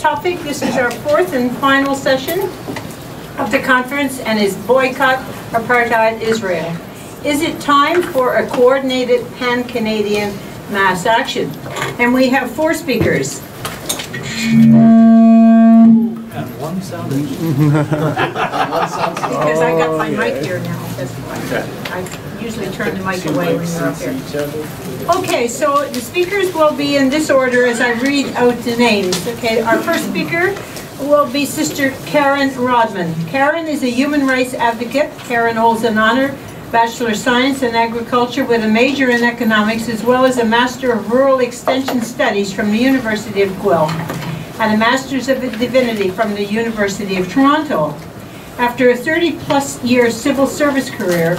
topic. This is our fourth and final session of the conference and is Boycott Apartheid Israel. Is it time for a coordinated pan-Canadian mass action? And we have four speakers. And one sounded. Because I got my mic here now. That's why. I usually turn the mic away when you're up here. Okay, so the speakers will be in this order as I read out the names. Okay, our first speaker will be Sister Karen Rodman. Karen is a human rights advocate. Karen holds an honor Bachelor of Science in Agriculture with a major in economics, as well as a Master of Rural Extension Studies from the University of Guelph and a Master's of Divinity from the University of Toronto. After a 30-plus year civil service career,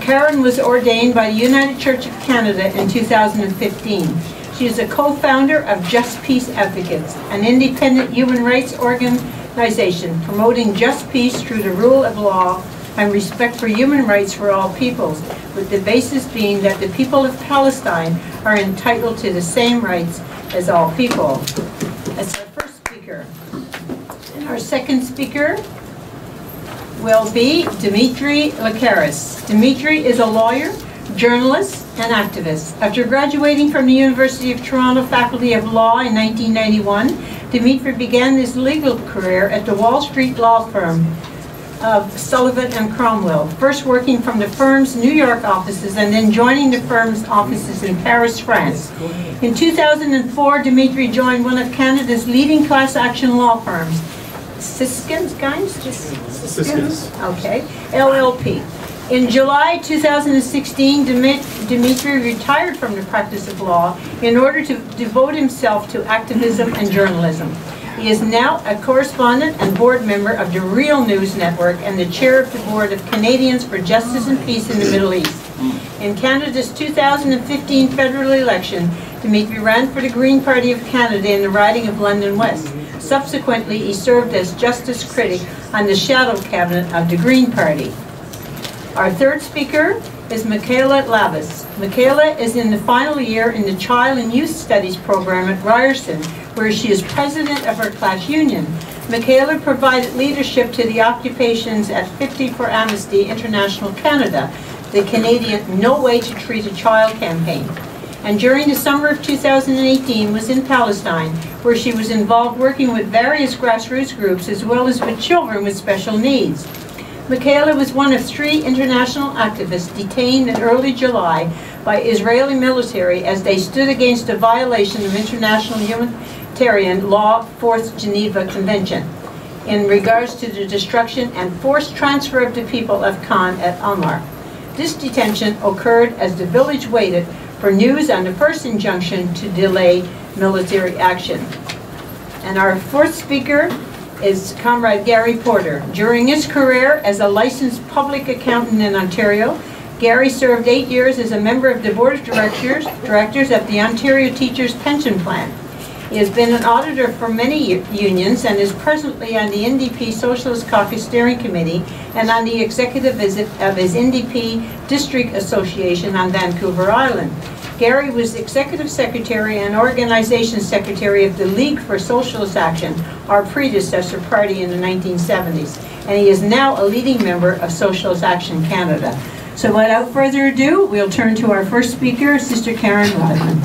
Karen was ordained by the United Church of Canada in 2015. She is a co-founder of Just Peace Advocates, an independent human rights organization promoting just peace through the rule of law and respect for human rights for all peoples, with the basis being that the people of Palestine are entitled to the same rights as all people. That's our first speaker. And our second speaker will be Dimitri Lascaris. Dimitri is a lawyer, journalist, and activist. After graduating from the University of Toronto Faculty of Law in 1991, Dimitri began his legal career at the Wall Street law firm of Sullivan and Cromwell, first working from the firm's New York offices and then joining the firm's offices in Paris, France. In 2004, Dimitri joined one of Canada's leading class action law firms, Siskins, okay, LLP. In July 2016, Dimitri retired from the practice of law in order to devote himself to activism and journalism. He is now a correspondent and board member of the Real News Network and the chair of the board of Canadians for Justice and Peace in the Middle East. In Canada's 2015 federal election, Dimitri ran for the Green Party of Canada in the riding of London West. Subsequently, he served as justice critic on the shadow cabinet of the Green Party. Our third speaker is Michaela Lavis. Michaela is in the final year in the Child and Youth Studies program at Ryerson, where she is president of her class union. Michaela provided leadership to the occupations at 50 for Amnesty International Canada, the Canadian No Way to Treat a Child campaign. And during the summer of 2018 was in Palestine, where she was involved working with various grassroots groups as well as with children with special needs. Michaela was one of 3 international activists detained in early July by Israeli military as they stood against a violation of international humanitarian law, 4th Geneva Convention, in regards to the destruction and forced transfer of the people of Khan at Almar. This detention occurred as the village waited for news on the first injunction to delay military action. And our fourth speaker is Comrade Gary Porter. During his career as a licensed public accountant in Ontario, Gary served 8 years as a member of the board of directors of the Ontario Teachers Pension Plan. He has been an auditor for many unions and is presently on the NDP Socialist Caucus Steering Committee and on the executive visit of his NDP District Association on Vancouver Island. Gary was Executive Secretary and Organization Secretary of the League for Socialist Action, our predecessor party in the 1970s, and he is now a leading member of Socialist Action Canada. So without further ado, we'll turn to our first speaker, Sister Karen Rodman.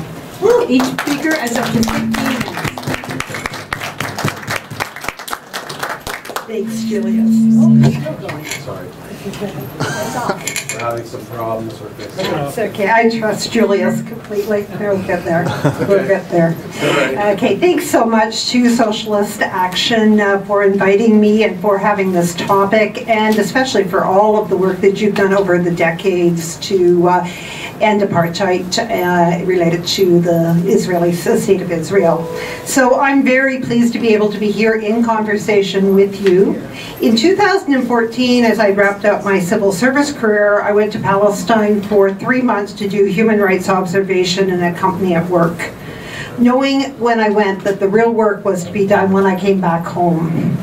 Each speaker has up to 15 minutes. Thanks, Julius. Still going. Sorry. That's all. We're having some problems with this. It's okay. I trust Julius completely. We'll get there. We'll get there. Okay, thanks so much to Socialist Action for inviting me and for having this topic, and especially for all of the work that you've done over the decades to end apartheid related to the state of Israel. So I'm very pleased to be able to be here in conversation with you. In 2014, as I wrapped up my civil service career, I went to Palestine for 3 months to do human rights observation and accompany at work, knowing when I went that the real work was to be done when I came back home.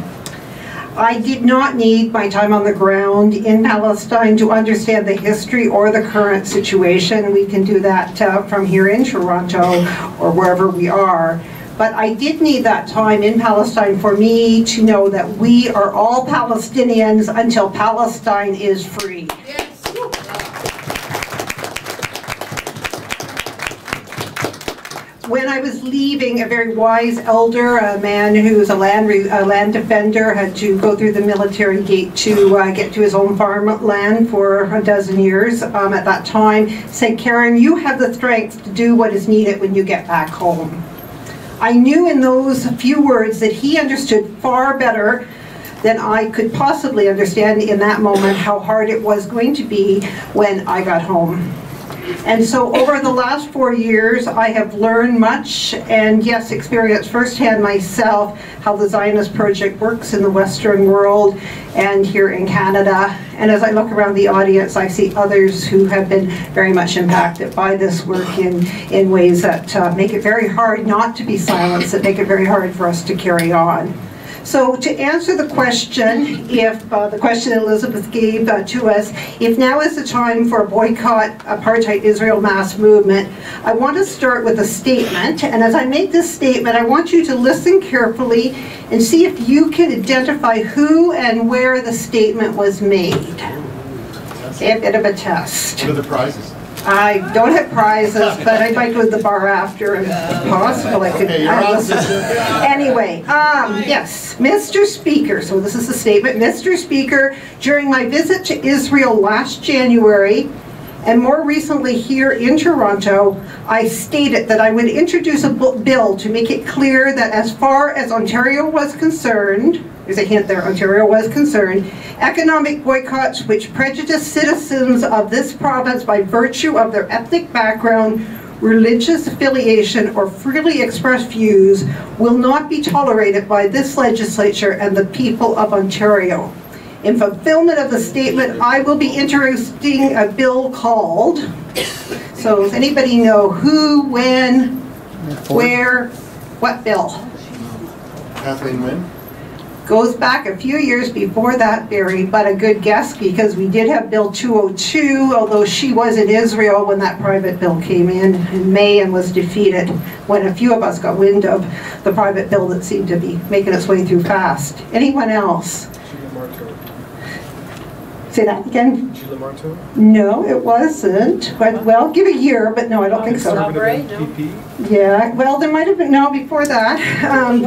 I did not need my time on the ground in Palestine to understand the history or the current situation. We can do that from here in Toronto or wherever we are. But I did need that time in Palestine for me to know that we are all Palestinians until Palestine is free. Yes. When I was leaving, a very wise elder, a man who's a land defender, had to go through the military gate to get to his own farmland for a dozen years at that time, said, Karen, you have the strength to do what is needed when you get back home. I knew in those few words that he understood far better than I could possibly understand in that moment how hard it was going to be when I got home. And so over the last 4 years, I have learned much and, yes, experienced firsthand myself how the Zionist project works in the Western world and here in Canada. And as I look around the audience, I see others who have been very much impacted by this work in ways that make it very hard not to be silenced, that make it very hard for us to carry on. So to answer the question, if the question Elizabeth gave to us, if now is the time for a boycott apartheid Israel mass movement, I want to start with a statement. And as I make this statement, I want you to listen carefully and see if you can identify who and where the statement was made. Okay, a bit of a test. What are the prizes? I don't have prizes, but I might go to the bar after, and if possible I could. Anyway, yes, Mr. Speaker, so this is the statement. Mr. Speaker, during my visit to Israel last January, and more recently here in Toronto, I stated that I would introduce a bill to make it clear that as far as Ontario was concerned, there's a hint there, Ontario was concerned, economic boycotts which prejudice citizens of this province by virtue of their ethnic background, religious affiliation, or freely expressed views will not be tolerated by this legislature and the people of Ontario. In fulfillment of the statement, I will be introducing a bill called, so does anybody know who, when, where, what bill? Kathleen Wynne? Goes back a few years before that, Barry, but a good guess because we did have Bill 202, although she was in Israel when that private bill came in May and was defeated when a few of us got wind of the private bill that seemed to be making its way through fast. Anyone else? Say that again? No, it wasn't. Well, give a year, but no, I don't think so. Yeah, well, there might have been, no, before that.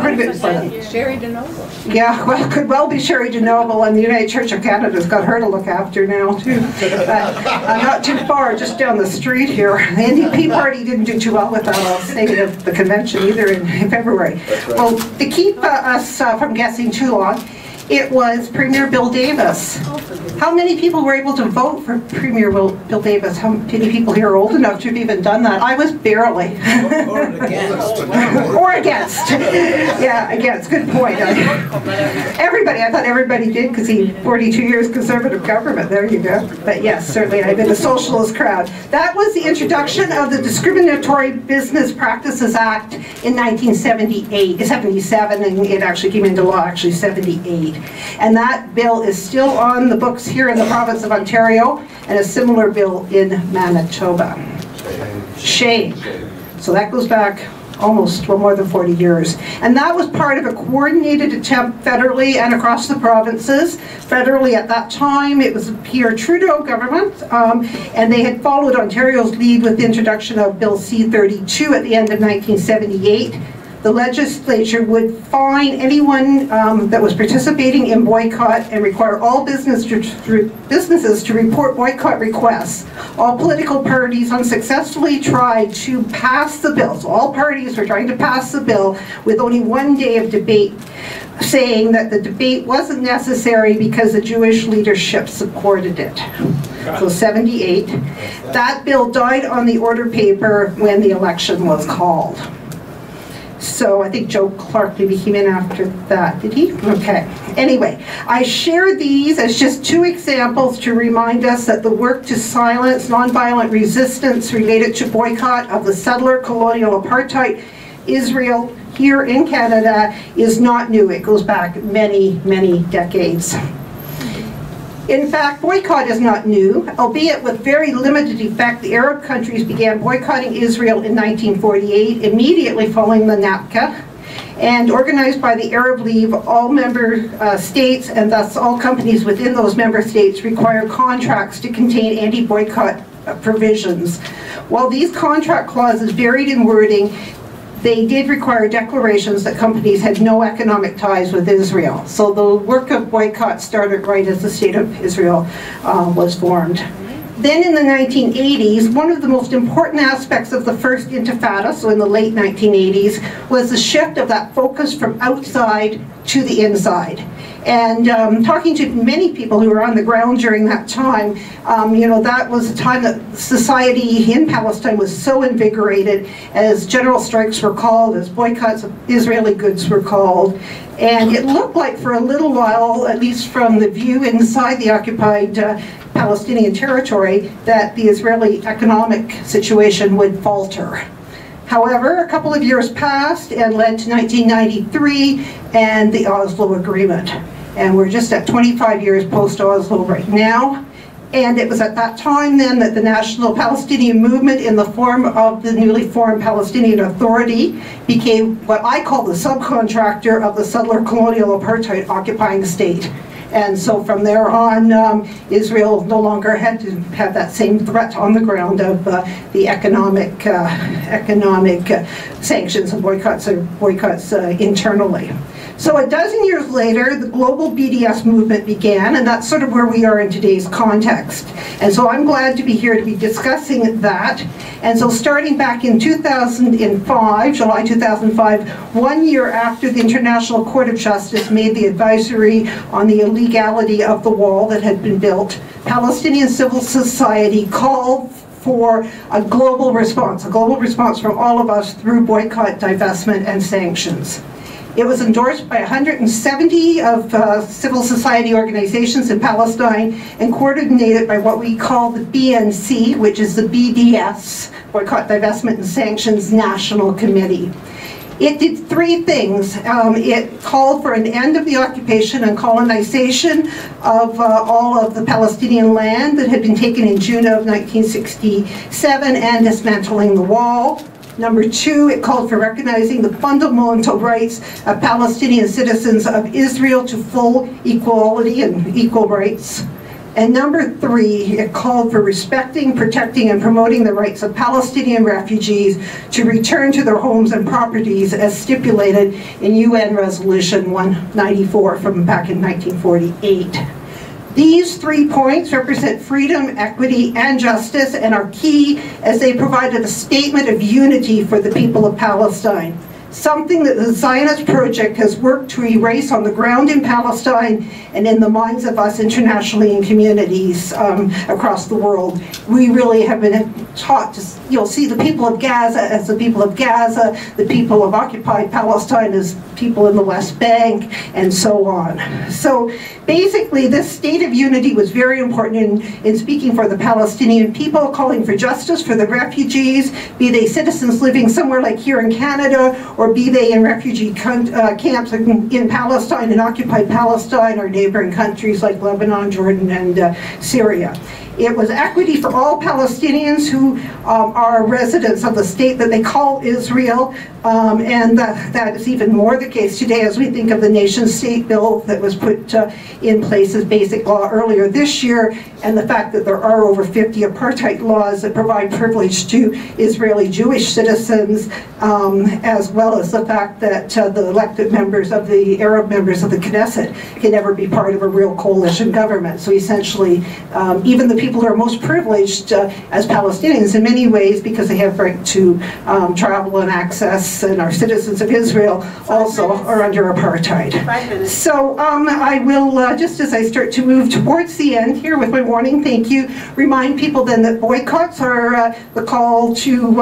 Pretty good before that. Sherry DeNoble. Yeah, well, could well be Sherry DeNoble, and the United Church of Canada's got her to look after now, too. Not too far, just down the street here. The NDP party didn't do too well with that last state of the convention either in February. Well, to keep us from guessing too long, it was Premier Bill Davis. How many people were able to vote for Premier Bill Davis? How many people here are old enough to have even done that? I was barely. Or against. Or against. Yeah, against. Good point. Everybody, I thought everybody did because he 42 years conservative government. There you go. But yes, certainly I've been a socialist crowd. That was the introduction of the Discriminatory Business Practices Act in 1977, and it actually came into law actually 78. And that bill is still on the books here in the province of Ontario, and a similar bill in Manitoba. Shame. So that goes back almost, well, more than 40 years. And that was part of a coordinated attempt federally and across the provinces. Federally at that time, it was a Pierre Trudeau government, and they had followed Ontario's lead with the introduction of Bill C-32 at the end of 1978. The legislature would fine anyone that was participating in boycott and require all businesses to report boycott requests. All political parties unsuccessfully tried to pass the bill. So all parties were trying to pass the bill with only 1 day of debate, saying that the debate wasn't necessary because the Jewish leadership supported it. So 78. That bill died on the order paper when the election was called. So I think Joe Clark maybe came in after that, did he? Okay. Anyway, I share these as just two examples to remind us that the work to silence nonviolent resistance related to boycott of the settler colonial apartheid Israel here in Canada is not new. It goes back many, many decades. In fact, boycott is not new, albeit with very limited effect. The Arab countries began boycotting Israel in 1948, immediately following the Nakba, and organized by the Arab League. All member states, and thus all companies within those member states, require contracts to contain anti-boycott provisions. While these contract clauses varied in wording, they did require declarations that companies had no economic ties with Israel. So the work of boycott started right as the State of Israel was formed. Then in the 1980s, one of the most important aspects of the first Intifada, so in the late 1980s, was the shift of that focus from outside to the inside. And talking to many people who were on the ground during that time, that was a time that society in Palestine was so invigorated, as general strikes were called, as boycotts of Israeli goods were called. And it looked like for a little while, at least from the view inside the occupied Palestinian territory, that the Israeli economic situation would falter. However, a couple of years passed and led to 1993 and the Oslo Agreement. And we're just at 25 years post-Oslo right now. And it was at that time then that the National Palestinian Movement, in the form of the newly formed Palestinian Authority, became what I call the subcontractor of the settler colonial apartheid occupying state. And so from there on, Israel no longer had to have that same threat on the ground of the economic sanctions and boycotts internally. So a dozen years later, the global BDS movement began, and that's sort of where we are in today's context. And so I'm glad to be here to be discussing that. And so starting back in 2005, July 2005, 1 year after the International Court of Justice made the advisory on the illegality of the wall that had been built, Palestinian civil society called for a global response from all of us through boycott, divestment, and sanctions. It was endorsed by 170 of civil society organizations in Palestine and coordinated by what we call the BNC, which is the BDS, Boycott, Divestment and Sanctions National Committee. It did three things. It called for an end of the occupation and colonization of all of the Palestinian land that had been taken in June of 1967 and dismantling the wall. Number two, it called for recognizing the fundamental rights of Palestinian citizens of Israel to full equality and equal rights. And number three, it called for respecting, protecting, and promoting the rights of Palestinian refugees to return to their homes and properties as stipulated in UN Resolution 194 from back in 1948. These 3 points represent freedom, equity, and justice and are key as they provided a statement of unity for the people of Palestine. Something that the Zionist project has worked to erase on the ground in Palestine and in the minds of us internationally in communities across the world. We really have been taught to see the people of Gaza as the people of Gaza, the people of occupied Palestine as people in the West Bank, and so on. So basically this state of unity was very important in speaking for the Palestinian people, calling for justice for the refugees, be they citizens living somewhere like here in Canada, or be they in refugee camps in Palestine, in occupied Palestine, or neighboring countries like Lebanon, Jordan, and Syria. It was equity for all Palestinians who are residents of the state that they call Israel, and that is even more the case today as we think of the nation-state bill that was put in place as basic law earlier this year, and the fact that there are over 50 apartheid laws that provide privilege to Israeli Jewish citizens, as well as the fact that the elected members of the Arab members of the Knesset can never be part of a real coalition government. So essentially, even the people who are most privileged as Palestinians in many ways, because they have right to travel and access and are citizens of Israel, also are under apartheid. 5 minutes. So I will, just as I start to move towards the end here with my warning, thank you, remind people then that boycotts are the call to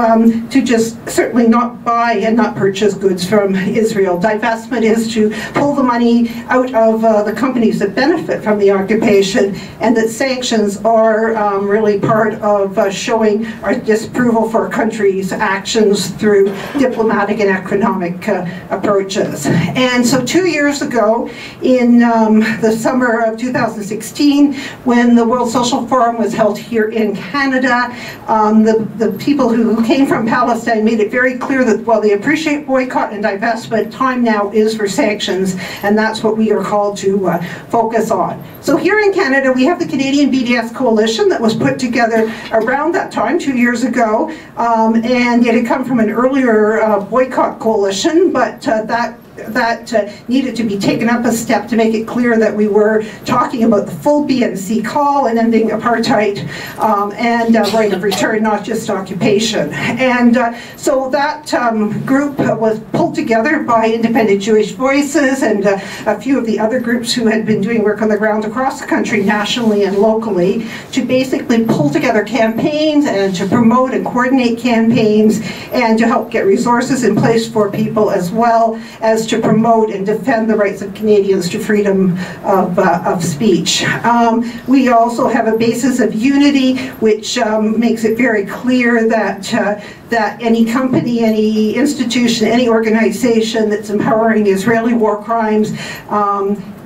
just certainly not buy and not purchase goods from Israel. Divestment is to pull the money out of the companies that benefit from the occupation, and that sanctions are are really part of showing our disapproval for our country's actions through diplomatic and economic approaches. And so 2 years ago, in the summer of 2016, when the World Social Forum was held here in Canada, the people who came from Palestine made it very clear that while they appreciate boycott and divestment, time now is for sanctions, and that's what we are called to focus on. So here in Canada, we have the Canadian BDS Coalition that was put together around that time, 2 years ago, and it had come from an earlier boycott coalition, but that needed to be taken up a step to make it clear that we were talking about the full BNC call and ending apartheid and right of return, not just occupation. And so that group was pulled together by Independent Jewish Voices and a few of the other groups who had been doing work on the ground across the country, nationally and locally, to basically pull together campaigns and to promote and coordinate campaigns and to help get resources in place for people, as well as to promote and defend the rights of Canadians to freedom of speech. We also have a basis of unity, which makes it very clear that that any company, any institution, any organization that's empowering Israeli war crimes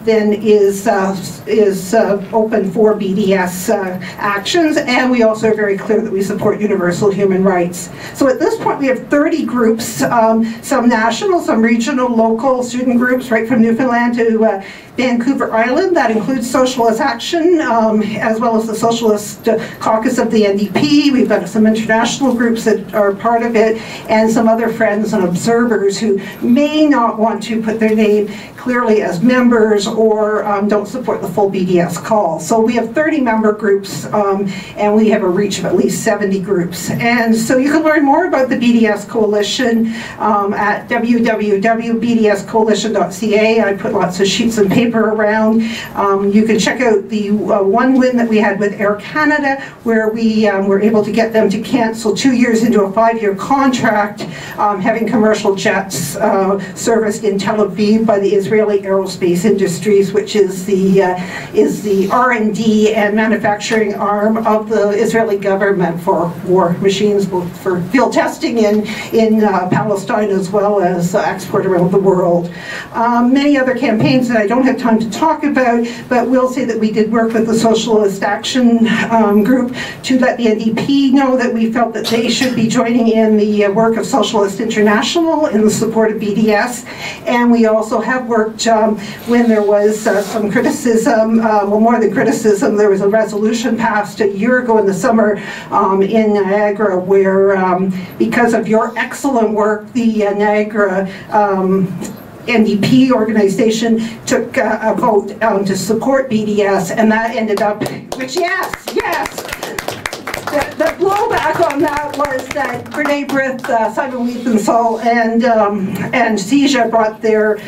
then is open for BDS actions, and we also are very clear that we support universal human rights. So at this point we have 30 groups, some national, some regional, local student groups, right from Newfoundland to Vancouver Island. That includes Socialist Action, as well as the Socialist Caucus of the NDP. We've got some international groups that are part of it, and some other friends and observers who may not want to put their name clearly as members or don't support the full BDS call. So we have 30 member groups, and we have a reach of at least 70 groups. And so you can learn more about the BDS Coalition at www.bdscoalition.ca. I put lots of sheets and paper around. You can check out the one win that we had with Air Canada, where we were able to get them to cancel 2 years into a 5-year contract, having commercial jets serviced in Tel Aviv by the Israeli Aerospace Industries, which is the R&D and manufacturing arm of the Israeli government for war machines, both for field testing in Palestine as well as export around the world. Many other campaigns that I don't have time to talk about, but we'll say that we did work with the Socialist Action group to let the NDP know that we felt that they should be joining in the work of Socialist International in the support of BDS, and we also have worked when there was some criticism, well, more than criticism, there was a resolution passed a year ago in the summer in Niagara where, because of your excellent work, the Niagara NDP organization took a vote to support BDS, and that ended up, which yes. The blowback on that was that B'nai B'ríth, Simon Wiesenthal, and CIJA brought their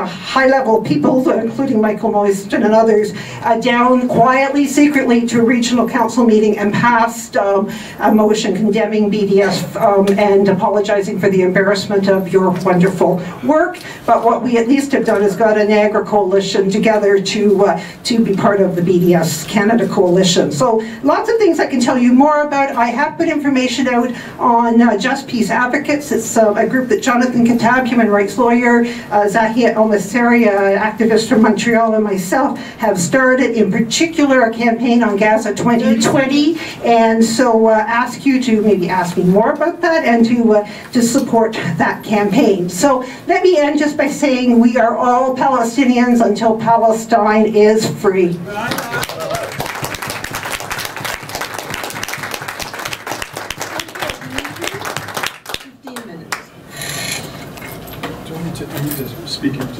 high-level people, including Michael Moisten and others, down quietly, secretly to a regional council meeting and passed a motion condemning BDS and apologizing for the embarrassment of your wonderful work. But what we at least have done is got a Niagara coalition together to be part of the BDS Canada coalition. So lots of things I can tell you more about. I have put information out on Just Peace Advocates. It's a group that Jonathan Katab, human rights lawyer, Zahia El-Masari, activist from Montreal, and myself have started, in particular, a campaign on Gaza 2020, and so ask you to maybe ask me more about that and to support that campaign. So let me end just by saying we are all Palestinians until Palestine is free.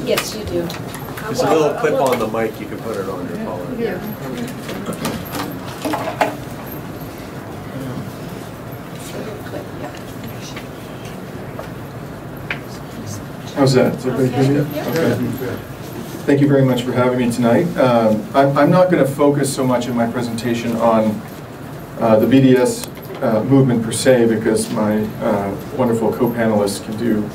Yes, you do. There's a little clip on the mic, you can put it on your collar. Yeah. How's that? Is everybody hear me? Okay. Thank you very much for having me tonight. I'm not going to focus so much in my presentation on the BDS movement per se, because my wonderful co-panelists can do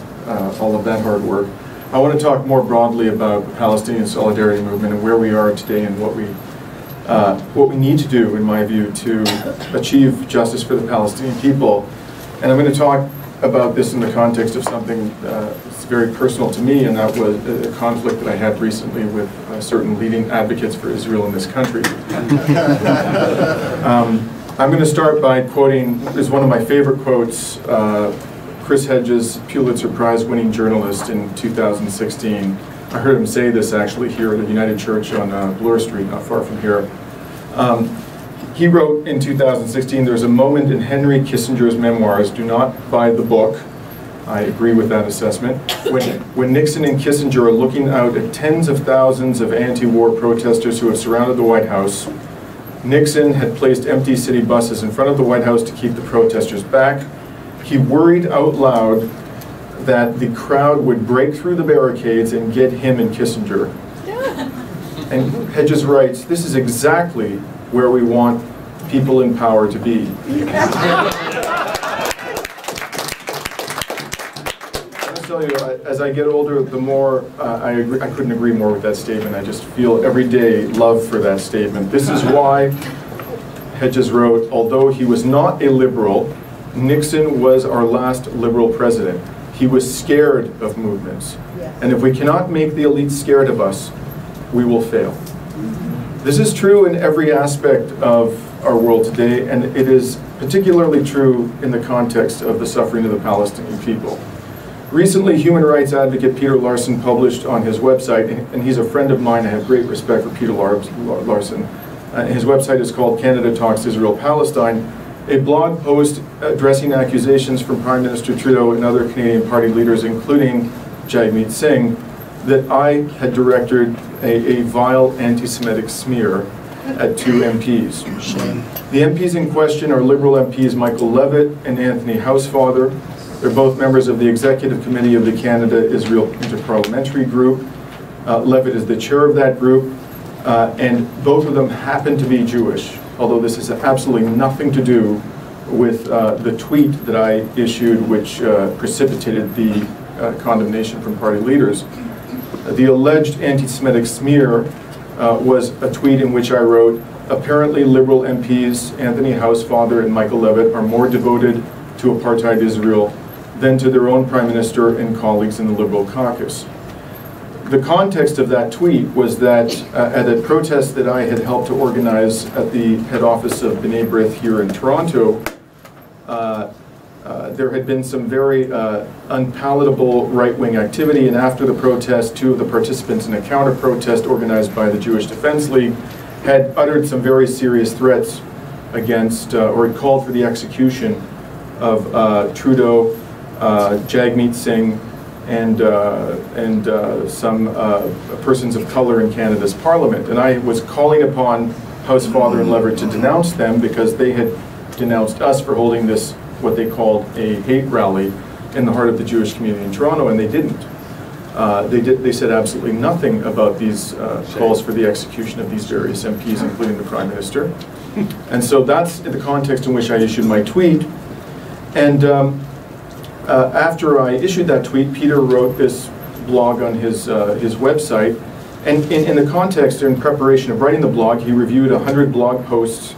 all of that hard work. I want to talk more broadly about the Palestinian solidarity movement and where we are today and what we what we need to do, in my view, to achieve justice for the Palestinian people. And I'm going to talk about this in the context of something that's very personal to me, and that was a conflict that I had recently with certain leading advocates for Israel in this country. I'm going to start by quoting, is one of my favorite quotes, Chris Hedges, Pulitzer Prize-winning journalist in 2016. I heard him say this actually here at the United Church on Bloor Street, not far from here. He wrote in 2016, "There's a moment in Henry Kissinger's memoirs, do not buy the book." I agree with that assessment. When Nixon and Kissinger are looking out at tens of thousands of anti-war protesters who have surrounded the White House, Nixon had placed empty city buses in front of the White House to keep the protesters back. He worried out loud that the crowd would break through the barricades and get him and Kissinger. And Hedges writes, "This is exactly where we want people in power to be." I'll tell you, as I get older, the more I couldn't agree more with that statement. I just feel every day love for that statement. This is why Hedges wrote, "Although he was not a liberal, Nixon was our last liberal president. He was scared of movements. And if we cannot make the elites scared of us, we will fail." This is true in every aspect of our world today, and it is particularly true in the context of the suffering of the Palestinian people. Recently, human rights advocate Peter Larson published on his website, and he's a friend of mine, I have great respect for Peter Larson. His website is called Canada Talks Israel-Palestine, a blog post addressing accusations from Prime Minister Trudeau and other Canadian party leaders, including Jagmeet Singh, that I had directed a vile anti-Semitic smear at 2 MPs. The MPs in question are Liberal MPs Michaela Lavis and Anthony Housefather. They're both members of the Executive Committee of the Canada-Israel Interparliamentary Group. Lavis is the chair of that group, and both of them happen to be Jewish, although this has absolutely nothing to do with the tweet that I issued, which precipitated the condemnation from party leaders. The alleged anti-Semitic smear was a tweet in which I wrote, "Apparently Liberal MPs Anthony Housefather and Michael Levitt are more devoted to apartheid Israel than to their own Prime Minister and colleagues in the Liberal caucus." The context of that tweet was that at a protest that I had helped to organize at the head office of B'nai B'ríth here in Toronto, there had been some very unpalatable right-wing activity, and after the protest, 2 of the participants in a counter-protest organized by the Jewish Defense League had uttered some very serious threats against, or had called for the execution of Trudeau, Jagmeet Singh, and some persons of color in Canada's Parliament. And I was calling upon Housefather and Levitt to denounce them because they had denounced us for holding this, what they called a hate rally in the heart of the Jewish community in Toronto, and they didn't. They said absolutely nothing about these calls for the execution of these various MPs, including the Prime Minister. And so that's the context in which I issued my tweet. And after I issued that tweet, Peter wrote this blog on his website. And in the context, or in preparation of writing the blog, he reviewed 100 blog posts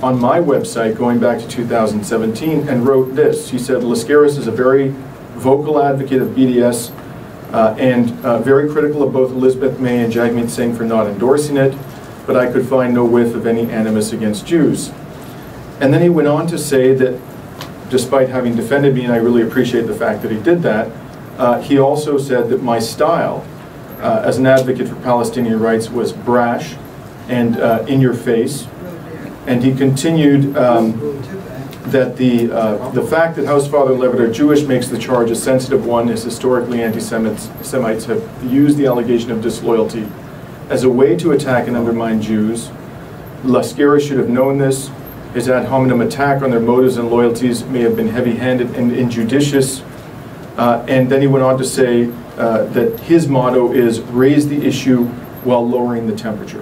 on my website going back to 2017 and wrote this. He said, "Lascaris is a very vocal advocate of BDS and very critical of both Elizabeth May and Jagmeet Singh for not endorsing it, but I could find no whiff of any animus against Jews." And then he went on to say that despite having defended me, and I really appreciate the fact that he did that, he also said that my style as an advocate for Palestinian rights was brash and in your face. And he continued that the fact that Housefather and Levitt are Jewish makes the charge a sensitive one, as historically anti-Semites have used the allegation of disloyalty as a way to attack and undermine Jews. Lascaris should have known this. His ad hominem attack on their motives and loyalties may have been heavy-handed and injudicious. And then he went on to say that his motto is raise the issue while lowering the temperature.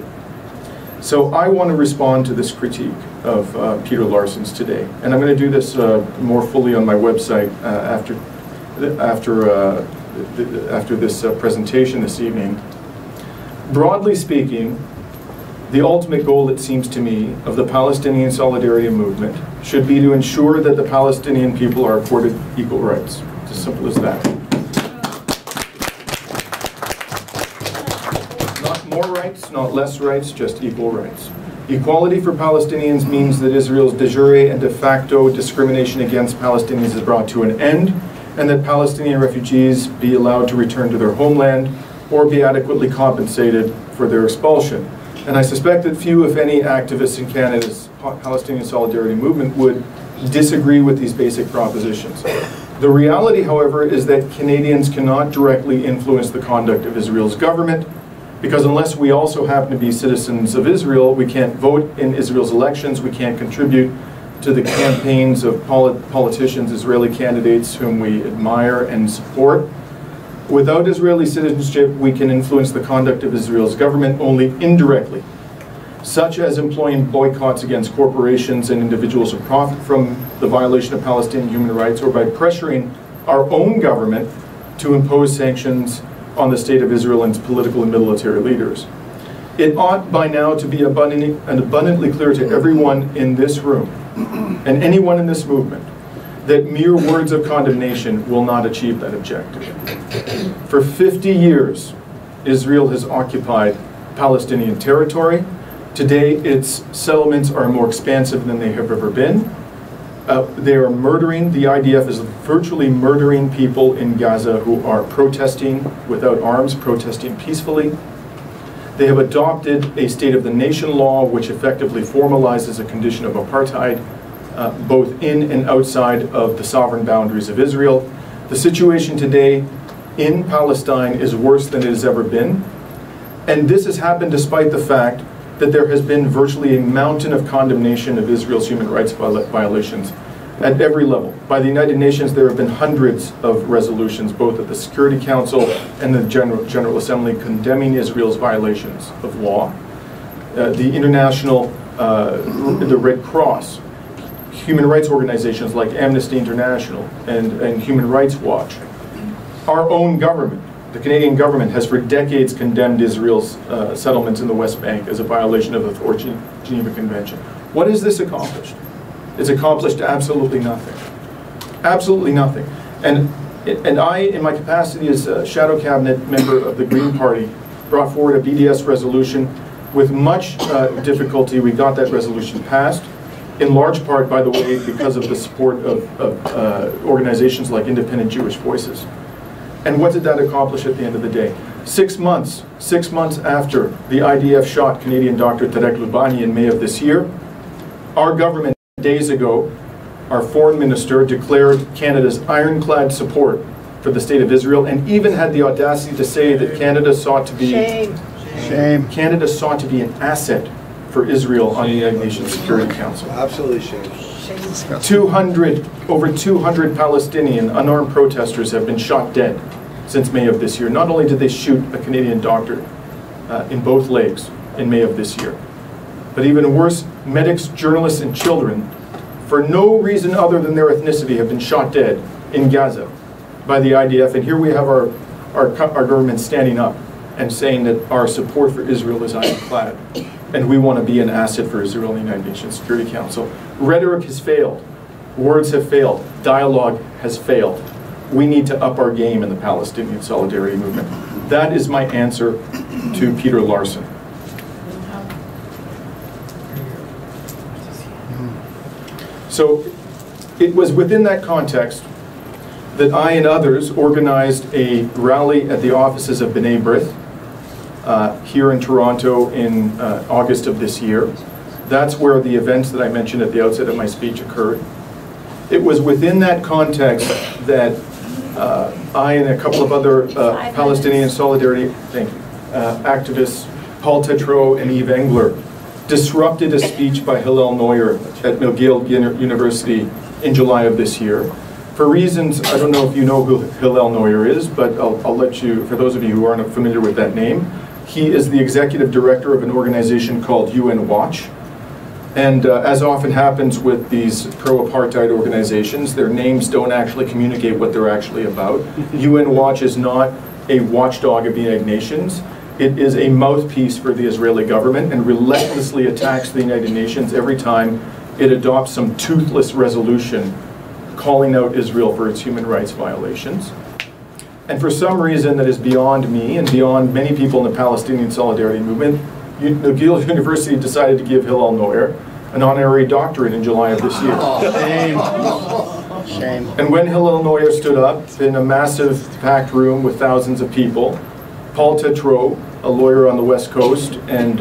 So I want to respond to this critique of Peter Larson's today. And I'm going to do this more fully on my website after this presentation this evening. Broadly speaking, The ultimate goal, it seems to me, of the Palestinian solidarity movement should be to ensure that the Palestinian people are accorded equal rights. It's as simple as that. Not more rights, not less rights, just equal rights. Equality for Palestinians means that Israel's de jure and de facto discrimination against Palestinians is brought to an end, and that Palestinian refugees be allowed to return to their homeland or be adequately compensated for their expulsion. And I suspect that few, if any, activists in Canada's Palestinian solidarity movement would disagree with these basic propositions. The reality, however, is that Canadians cannot directly influence the conduct of Israel's government, because unless we also happen to be citizens of Israel, we can't vote in Israel's elections, we can't contribute to the campaigns of politicians, Israeli candidates whom we admire and support. Without Israeli citizenship, we can influence the conduct of Israel's government only indirectly, such as employing boycotts against corporations and individuals who profit from the violation of Palestinian human rights, or by pressuring our own government to impose sanctions on the State of Israel and its political and military leaders. It ought by now to be abundantly clear to everyone in this room and anyone in this movement that mere words of condemnation will not achieve that objective. For 50 years, Israel has occupied Palestinian territory. Today, its settlements are more expansive than they have ever been. They are murdering, the IDF is virtually murdering people in Gaza who are protesting without arms, protesting peacefully. They have adopted a State of the Nation law which effectively formalizes a condition of apartheid, both in and outside of the sovereign boundaries of Israel. The situation today in Palestine is worse than it has ever been. And this has happened despite the fact that there has been virtually a mountain of condemnation of Israel's human rights violations at every level. By the United Nations, there have been hundreds of resolutions, both at the Security Council and the General Assembly, condemning Israel's violations of law. The international, the Red Cross, human rights organizations like Amnesty International and Human Rights Watch, our own government, the Canadian government, has for decades condemned Israel's settlements in the West Bank as a violation of the Fourth Geneva Convention. What has this accomplished? It's accomplished absolutely nothing. Absolutely nothing. And I, in my capacity as a shadow cabinet member of the Green Party, brought forward a BDS resolution. With much difficulty, we got that resolution passed, in large part, by the way, because of the support of organizations like Independent Jewish Voices. And what did that accomplish at the end of the day? 6 months after the IDF shot Canadian doctor Tarek Loubani in May of this year, our government, days ago, our foreign minister declared Canada's ironclad support for the State of Israel, and even had the audacity to say that Canada sought to be Canada sought to be an asset for Israel on the United Nations Security Council. Absolutely shame. Over 200 Palestinian unarmed protesters have been shot dead since May of this year. Not only did they shoot a Canadian doctor in both legs in May of this year, but even worse, medics, journalists, and children, for no reason other than their ethnicity, have been shot dead in Gaza by the IDF. And here we have our government standing up and saying that our support for Israel is ironclad, and we want to be an asset for Israel in the United Nations Security Council. Rhetoric has failed. Words have failed. Dialogue has failed. We need to up our game in the Palestinian solidarity movement. That is my answer to Peter Larson. So it was within that context that I and others organized a rally at the offices of B'nai B'ríth here in Toronto in August of this year. That's where the events that I mentioned at the outset of my speech occurred. It was within that context that I and a couple of other Palestinian solidarity activists, Paul Tétrault and Yves Engler, disrupted a speech by Hillel Neuer at McGill University in July of this year. For reasons, I don't know if you know who Hillel Neuer is, but I'll let you, for those of you who aren't familiar with that name, he is the executive director of an organization called UN Watch. And as often happens with these pro-apartheid organizations, their names don't actually communicate what they're actually about. UN Watch is not a watchdog of the United Nations. It is a mouthpiece for the Israeli government and relentlessly attacks the United Nations every time it adopts some toothless resolution calling out Israel for its human rights violations. And for some reason that is beyond me and beyond many people in the Palestinian Solidarity Movement, McGill University decided to give Hillel Neuer an honorary doctorate in July of this year. Shame. And when Hillel Neuer stood up in a massive packed room with thousands of people, Paul Tétrault, a lawyer on the West Coast, and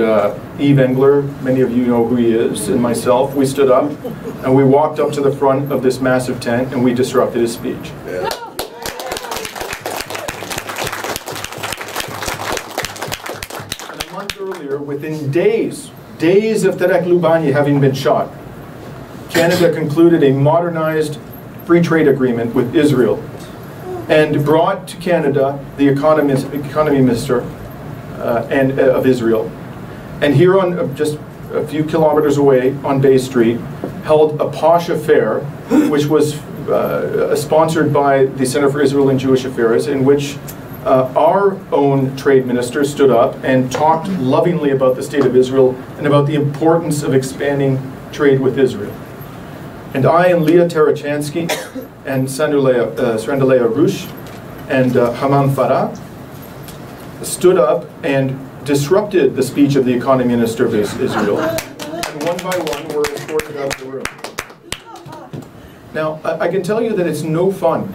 Yves Engler, many of you know who he is, and myself, we stood up and we walked up to the front of this massive tent and we disrupted his speech. Yeah. And a month earlier, within days of Tarek Loubani having been shot, Canada concluded a modernized free trade agreement with Israel and brought to Canada the economy minister of Israel. And here on just a few kilometers away on Bay Street held a posh affair which was sponsored by the Center for Israel and Jewish Affairs, in which our own trade minister stood up and talked lovingly about the state of Israel and about the importance of expanding trade with Israel. And I and Leah Tarachansky and Srandalea Rush and Haman Farah stood up and disrupted the speech of the economy minister of Israel. And one by one were escorted out of the room. Now, I can tell you that it's no fun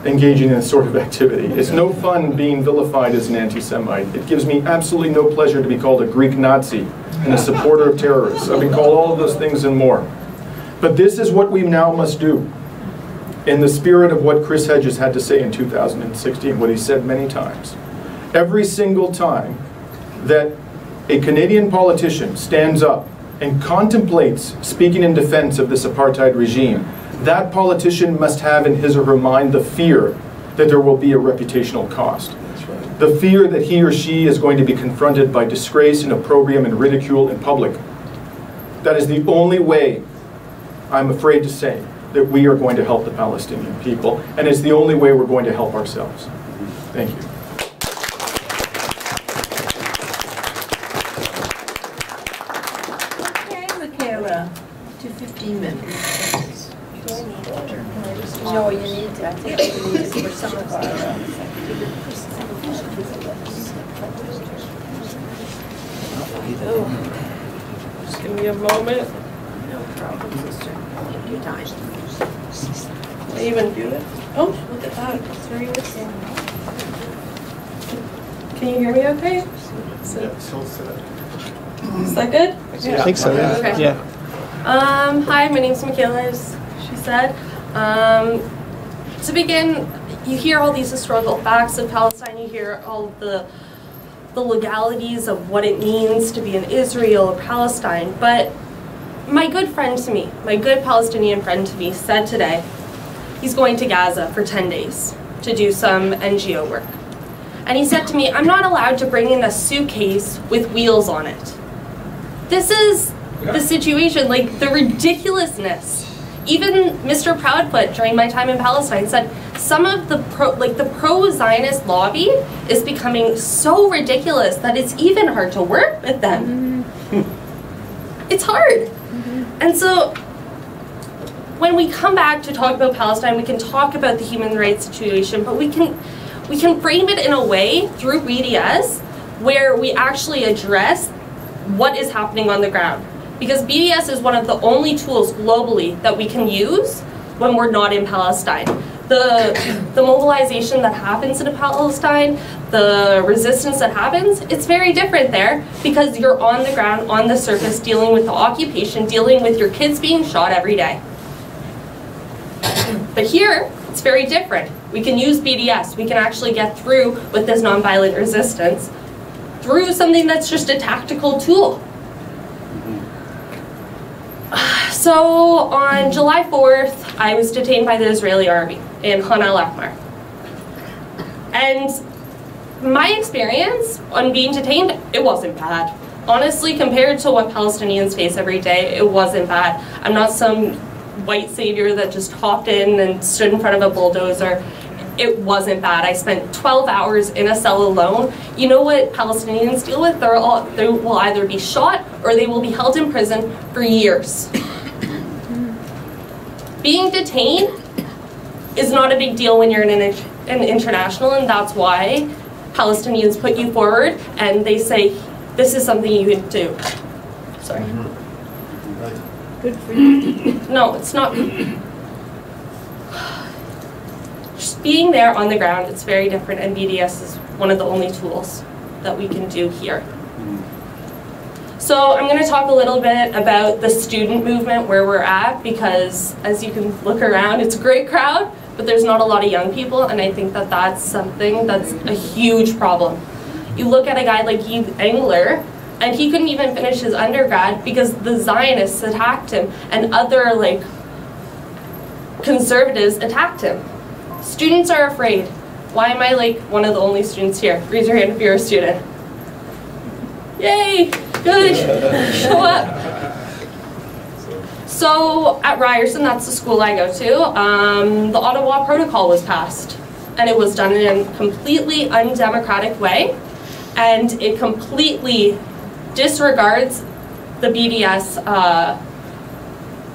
engaging in this sort of activity. It's no fun being vilified as an anti-Semite. It gives me absolutely no pleasure to be called a Greek Nazi and a supporter of terrorists. I've been called all of those things and more. But this is what we now must do, in the spirit of what Chris Hedges had to say in 2016, what he said many times. Every single time that a Canadian politician stands up and contemplates speaking in defense of this apartheid regime, that politician must have in his or her mind the fear that there will be a reputational cost. That's right. The fear that he or she is going to be confronted by disgrace and opprobrium and ridicule in public. That is the only way, I'm afraid to say, that we are going to help the Palestinian people, and it's the only way we're going to help ourselves. Thank you. Okay, Michaela, to 15 minutes. No, you need to. I think you need to for some of our. Just give me a moment. No problem, sister. Take your time. Can I even do it? Oh, look at that. It's very listening. Can you hear me okay? Is that good? I think so, yeah. Okay. Yeah. Hi, my name's Michaela, as she said. To begin, you hear all these historical facts of Palestine, you hear all of the legalities of what it means to be in Israel or Palestine, but my good friend to me, my good Palestinian friend to me said today, he's going to Gaza for 10 days to do some NGO work. And he said to me, I'm not allowed to bring in a suitcase with wheels on it. This is the situation, like the ridiculousness. Even Mr. Proudfoot, during my time in Palestine, said some of the pro-Zionist lobby is becoming so ridiculous that it's even hard to work with them. It's hard. And so when we come back to talk about Palestine, we can talk about the human rights situation, but we can frame it in a way through BDS where we actually address what is happening on the ground. Because BDS is one of the only tools globally that we can use when we're not in Palestine. The mobilization that happens in Palestine, the resistance that happens, it's very different there because you're on the ground, on the surface, dealing with the occupation, dealing with your kids being shot every day. But here, it's very different. We can use BDS. We can actually get through with this nonviolent resistance through something that's just a tactical tool. So on July 4th, I was detained by the Israeli army in Khan al-Ahmar. And my experience on being detained, it wasn't bad. Honestly, compared to what Palestinians face every day, it wasn't bad. I'm not some white savior that just hopped in and stood in front of a bulldozer. it wasn't bad. I spent 12 hours in a cell alone. You know what Palestinians deal with? They will either be shot or they will be held in prison for years. Being detained is not a big deal when you're in an international, and that's why Palestinians put you forward and they say, this is something you can do. Sorry. Good for you. No, it's not. Just being there on the ground, it's very different, and BDS is one of the only tools that we can do here. So I'm going to talk a little bit about the student movement, where we're at, because as you can look around, it's a great crowd, but there's not a lot of young people, and I think that that's something that's a huge problem. You look at a guy like Yves Engler, and he couldn't even finish his undergrad because the Zionists attacked him, and other conservatives attacked him. Students are afraid. Why am I one of the only students here? Raise your hand if you're a student. Yay, good, show up. So at Ryerson, that's the school I go to, the Ottawa Protocol was passed, and it was done in a completely undemocratic way, and it completely disregards the BDS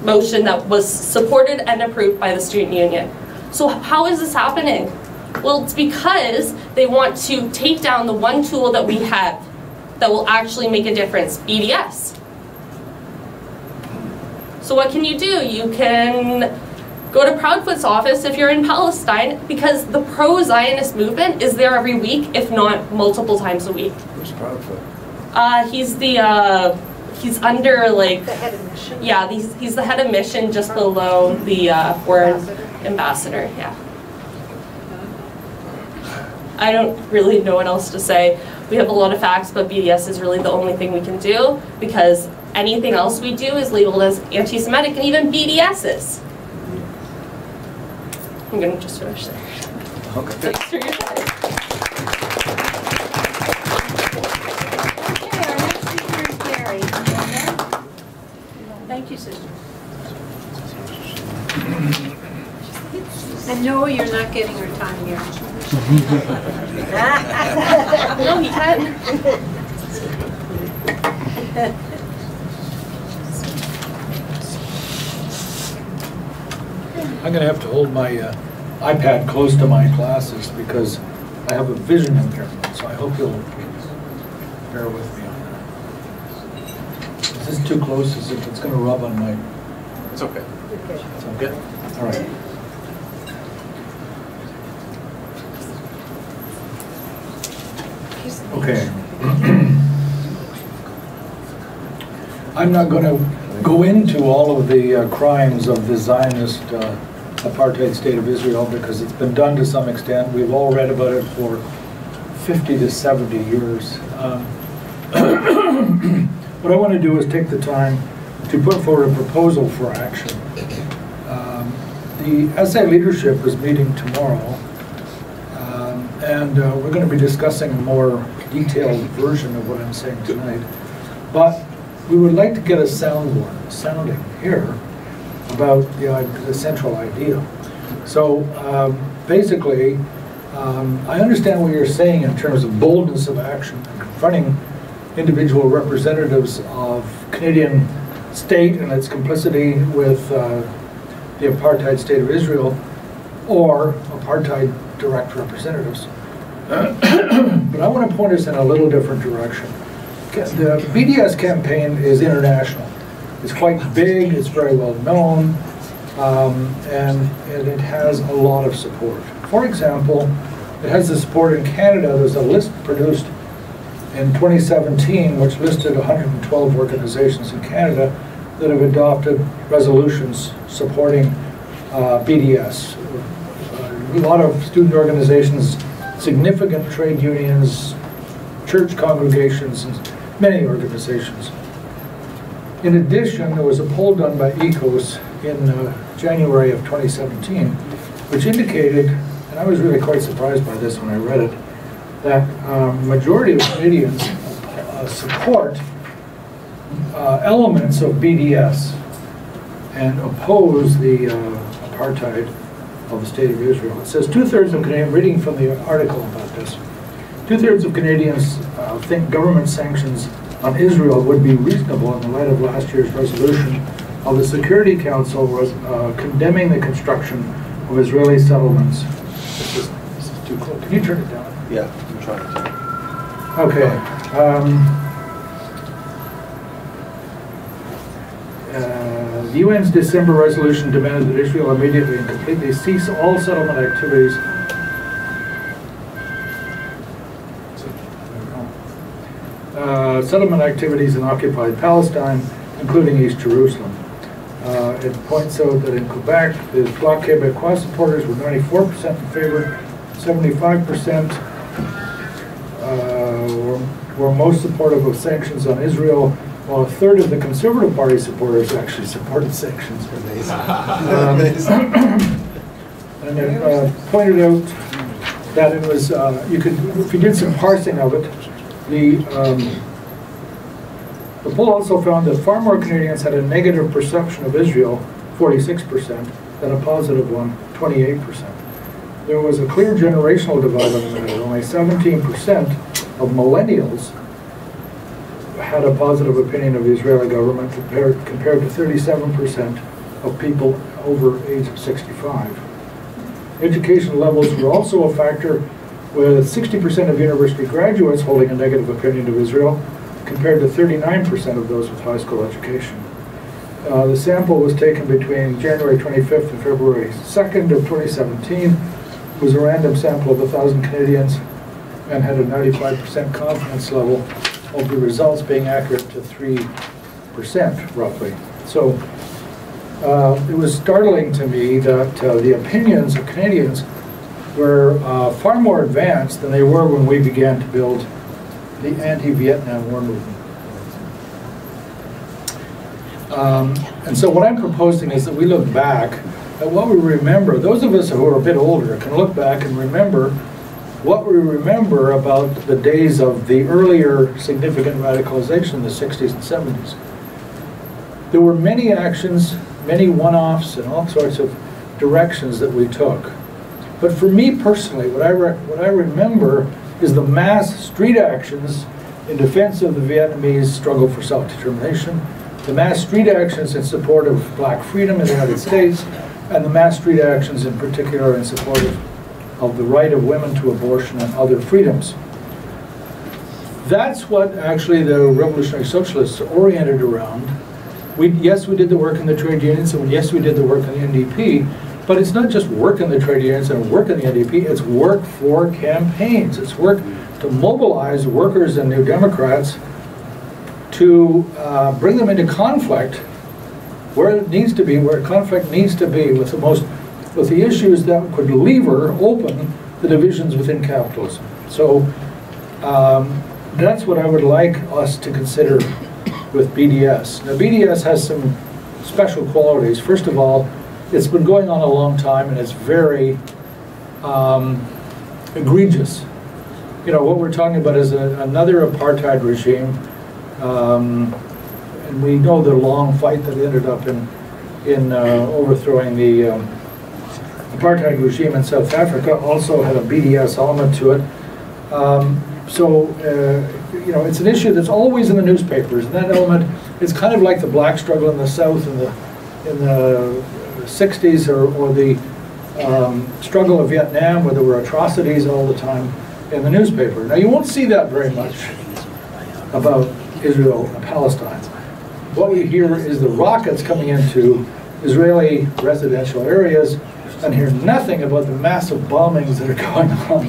motion that was supported and approved by the student union. So how is this happening? Well, it's because they want to take down the one tool that we have that will actually make a difference, BDS. So what can you do? You can go to Proudfoot's office if you're in Palestine, because the pro-Zionist movement is there every week, if not multiple times a week. Who's Proudfoot? He's under The head of mission. yeah, he's the head of mission just below the foreign ambassador, yeah. I don't really know what else to say. We have a lot of facts, but BDS is really the only thing we can do, because anything else we do is labeled as anti-Semitic, and even BDS is. I'm gonna just finish there. Okay. Thanks for your time. Okay, our next speaker is Gary. Thank you, sister. And no, you're not getting her time here. No, he can. I'm going to have to hold my iPad close to my glasses because I have a vision impairment, so I hope you'll bear with me on that. Is this too close? As if it's going to rub on my... It's okay. It's okay? All right. Okay. I'm not going to go into all of the crimes of the Zionist apartheid state of Israel because it's been done to some extent. We've all read about it for 50 to 70 years. What I want to do is take the time to put forward a proposal for action. The SA leadership is meeting tomorrow, and we're going to be discussing a more detailed version of what I'm saying tonight. But we would like to get a sounding here about the central idea. So basically, I understand what you're saying in terms of boldness of action and confronting individual representatives of Canadian state and its complicity with the apartheid state of Israel or apartheid direct representatives. But I want to point us in a little different direction. The BDS campaign is international. It's quite big, it's very well known, and it has a lot of support. For example, it has the support in Canada. There's a list produced in 2017 which listed 112 organizations in Canada that have adopted resolutions supporting BDS. A lot of student organizations, significant trade unions, church congregations, and many organizations. In addition, there was a poll done by ECOS in January of 2017, which indicated, and I was really quite surprised by this when I read it, that majority of Canadians support elements of BDS and oppose the apartheid of the State of Israel. It says 2/3 of Canadians, reading from the article about this, 2/3 of Canadians think government sanctions on Israel would be reasonable in the light of last year's resolution of the Security Council was condemning the construction of Israeli settlements. This is too close. Can you turn it down? Yeah, I'm trying to. Okay. The UN's December resolution demanded that Israel immediately and completely cease all settlement activities. Settlement activities in occupied Palestine, including East Jerusalem. It points out that in Quebec, the Bloc Québécois supporters were 94% in favor, 75% were most supportive of sanctions on Israel, while 1/3 of the Conservative Party supporters actually supported sanctions. And it pointed out that it was, if you did some parsing of it, the poll also found that far more Canadians had a negative perception of Israel, 46%, than a positive one, 28%. There was a clear generational divide on the matter. Only 17% of millennials had a positive opinion of the Israeli government compared to 37% of people over age of 65. Education levels were also a factor, with 60% of university graduates holding a negative opinion of Israel, compared to 39% of those with high school education. The sample was taken between January 25th and February 2nd of 2017. It was a random sample of 1,000 Canadians and had a 95% confidence level of the results being accurate to 3%, roughly. So it was startling to me that the opinions of Canadians were far more advanced than they were when we began to build the anti-Vietnam War movement. And so what I'm proposing is that we look back at what we remember. Those of us who are a bit older can look back and remember what we remember about the days of the earlier significant radicalization in the 60s and 70s. There were many actions, many one-offs, and all sorts of directions that we took. But for me personally, what I remember is the mass street actions in defense of the Vietnamese struggle for self-determination, the mass street actions in support of black freedom in the United States, and the mass street actions in particular in support of the right of women to abortion and other freedoms. That's what actually the Revolutionary Socialists are oriented around. Yes, we did the work in the trade unions, and yes, we did the work in the NDP, but it's not just work in the trade unions and work in the NDP, it's work for campaigns. It's work to mobilize workers and New Democrats to bring them into conflict where it needs to be, where conflict needs to be with the issues that could lever open the divisions within capitalism. So that's what I would like us to consider with BDS. Now BDS has some special qualities. First of all, it's been going on a long time and it's very egregious. You know, what we're talking about is another apartheid regime, and we know the long fight that ended up in overthrowing the apartheid regime in South Africa also had a BDS element to it. You know, it's an issue that's always in the newspapers, and that element is kind of like the black struggle in the South in the 60s or the struggle of Vietnam, where there were atrocities all the time in the newspaper. Now you won't see that very much about Israel and Palestine. What we hear is the rockets coming into Israeli residential areas and hear nothing about the massive bombings that are going on.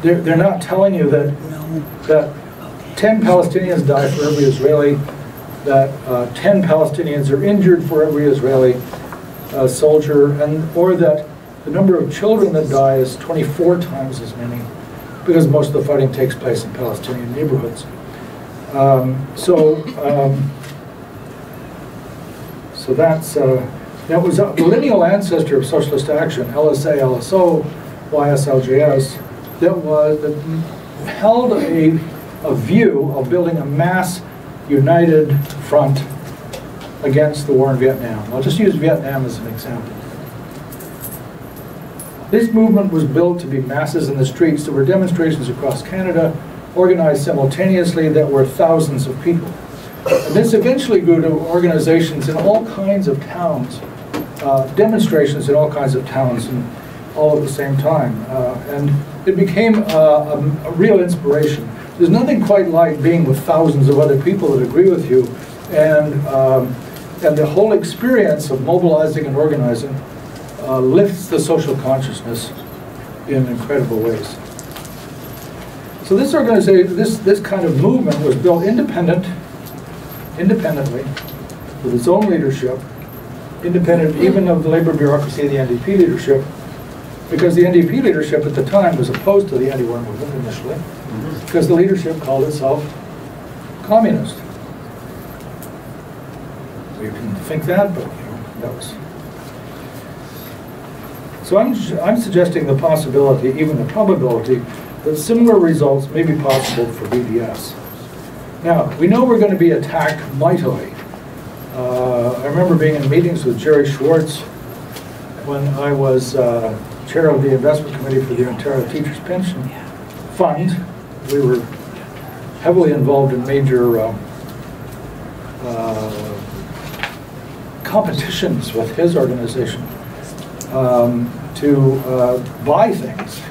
They're not telling you that 10 Palestinians die for every Israeli, that 10 Palestinians are injured for every Israeli soldier, or that the number of children that die is 24 times as many, because most of the fighting takes place in Palestinian neighborhoods. So that was a lineal ancestor of Socialist Action, LSA, LSO, YSLJS, that held a view of building a mass united front against the war in Vietnam. I'll just use Vietnam as an example. This movement was built to be masses in the streets. There were demonstrations across Canada, organized simultaneously, that were thousands of people. And this eventually grew to organizations in all kinds of towns, demonstrations in all kinds of towns, and all at the same time. And it became a real inspiration. There's nothing quite like being with thousands of other people that agree with you, and the whole experience of mobilizing and organizing lifts the social consciousness in incredible ways. So this organization, this kind of movement was built independently, with its own leadership, independent even of the labor bureaucracy and the NDP leadership, because the NDP leadership at the time was opposed to the anti-war movement initially, because the leadership called itself communist. You can think that, but that was. So I'm suggesting the possibility, even the probability, that similar results may be possible for BDS. Now, we know we're going to be attacked mightily. I remember being in meetings with Jerry Schwartz when I was chair of the investment committee for the Ontario Teachers' Pension Fund. We were heavily involved in major competitions with his organization to buy things.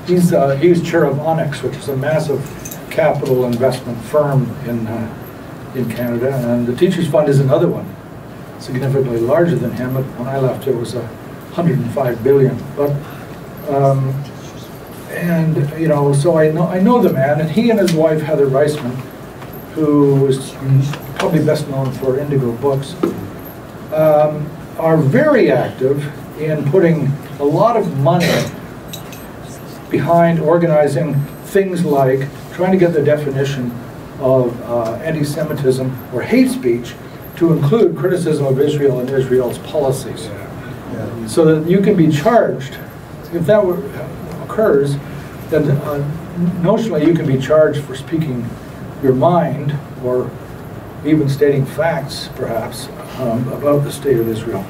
He was chair of Onyx, which is a massive capital investment firm in Canada, and the Teachers Fund is another one, significantly larger than him. But when I left, it was $105 billion. But so I know the man, and he and his wife Heather Reisman, who is probably best known for Indigo Books, are very active in putting a lot of money behind organizing things like trying to get the definition of anti-Semitism or hate speech to include criticism of Israel and Israel's policies. So that you can be charged, if that occurs, then notionally you can be charged for speaking your mind or even stating facts, perhaps, about the state of Israel.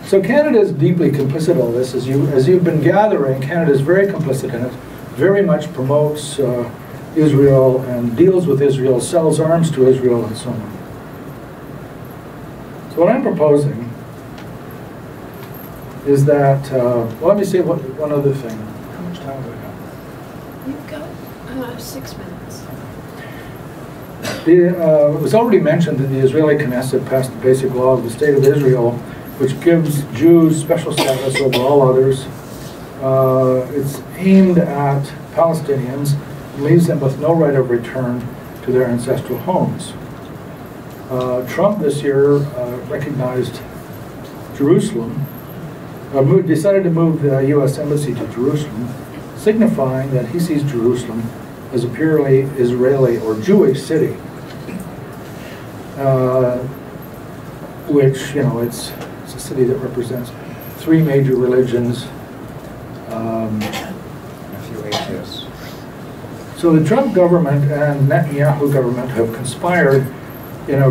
So Canada is deeply complicit in all this. As you've been gathering, Canada is very complicit in it, very much promotes Israel and deals with Israel, sells arms to Israel, and so on. So what I'm proposing is that, well, let me say one other thing. How much time have I got? You've got 6 minutes. It was already mentioned that the Israeli Knesset passed the basic law of the State of Israel, which gives Jews special status over all others. It's aimed at Palestinians and leaves them with no right of return to their ancestral homes. Trump this year recognized Jerusalem, decided to move the U.S. Embassy to Jerusalem, signifying that he sees Jerusalem as a purely Israeli or Jewish city, which, it's a city that represents 3 major religions. A few atheists. So the Trump government and Netanyahu government have conspired in a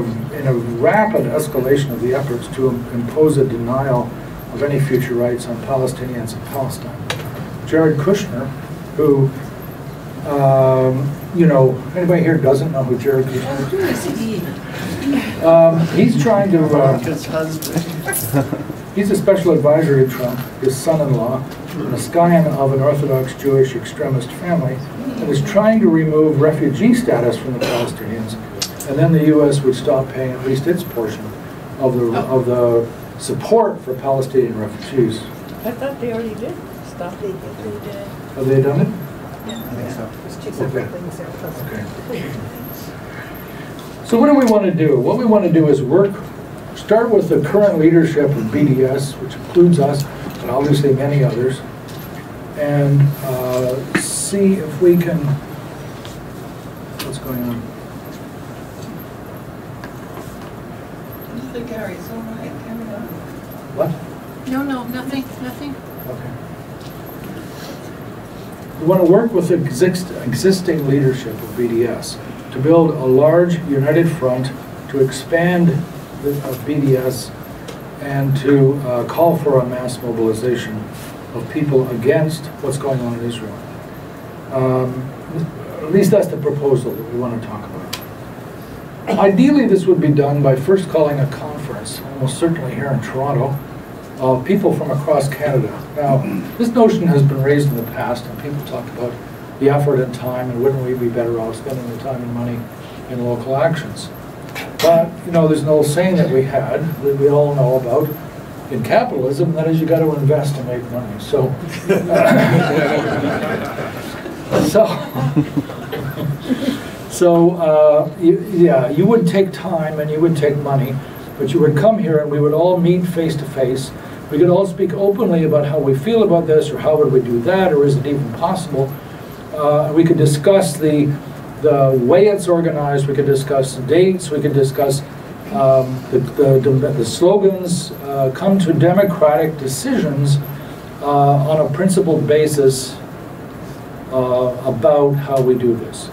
rapid escalation of the efforts to impose a denial of any future rights on Palestinians in Palestine. Jared Kushner, who, anybody here doesn't know who Jared Kushner is? He's trying to, he's a special advisor to Trump, his son-in-law, and a scion of an Orthodox Jewish extremist family, and is trying to remove refugee status from the Palestinians, and then the U.S. would stop paying at least its portion of the support for Palestinian refugees. I thought they already did. Stop. They did. Have they done it? Yeah. I think so. There's 2 separate things there. Okay. So what do we want to do? What we want to do is start with the current leadership of BDS, which includes us, and obviously many others, and see if we can, what's going on? Nothing, Gary, it's all right. Carry on. What? No, nothing. Okay. We want to work with the existing leadership of BDS to build a large united front to expand BDS and to call for a mass mobilization of people against what's going on in Israel. At least that's the proposal that we want to talk about. Ideally, this would be done by first calling a conference, almost certainly here in Toronto, of people from across Canada. Now, this notion has been raised in the past, and people talk about the effort and time, and wouldn't we be better off spending the time and money in local actions. But, you know, there's an old saying that we had, that we all know about, in capitalism, that is, you got to invest to make money. So, you would take time and you would take money, but you would come here and we would all meet face to face. We could all speak openly about how we feel about this, or how would we do that, or is it even possible? We could discuss the way it's organized. We could discuss dates. We could discuss the slogans. Come to democratic decisions on a principled basis about how we do this,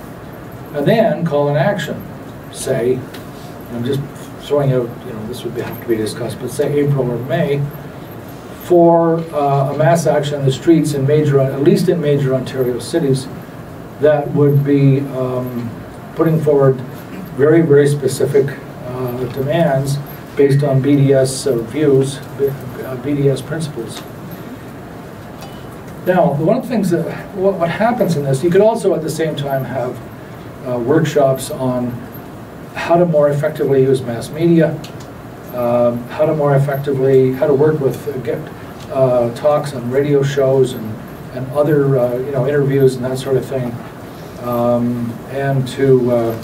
and then call an action. Say, I'm just throwing out, you know, this would have to be discussed, but say April or May, for a mass action in the streets in major, at least in major Ontario cities, that would be putting forward very, very specific demands based on BDS views, BDS principles. Now, one of the things that, what happens in this, you could also at the same time have workshops on how to more effectively use mass media, how to work with, get talks on radio shows and other interviews and that sort of thing, and to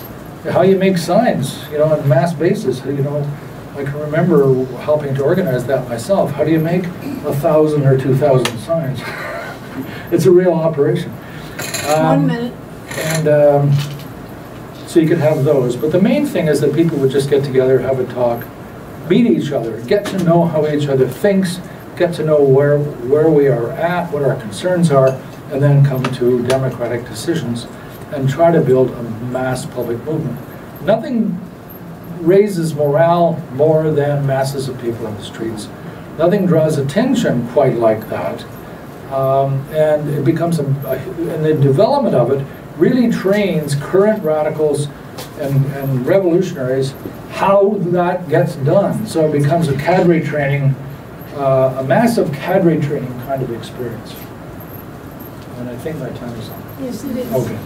how you make signs, on a mass basis. I can remember helping to organize that myself. How do you make 1,000 or 2,000 signs? It's a real operation. 1 minute. And so you could have those. But the main thing is that people would just get together, have a talk, meet each other, get to know how each other thinks, get to know where we are at, what our concerns are, and then come to democratic decisions and try to build a mass public movement. Nothing raises morale more than masses of people in the streets. Nothing draws attention quite like that. And it becomes, and the development of it really trains current radicals and revolutionaries how that gets done. So it becomes a cadre training, a massive cadre training kind of experience. And I think my time is up. Yes, it is. Okay.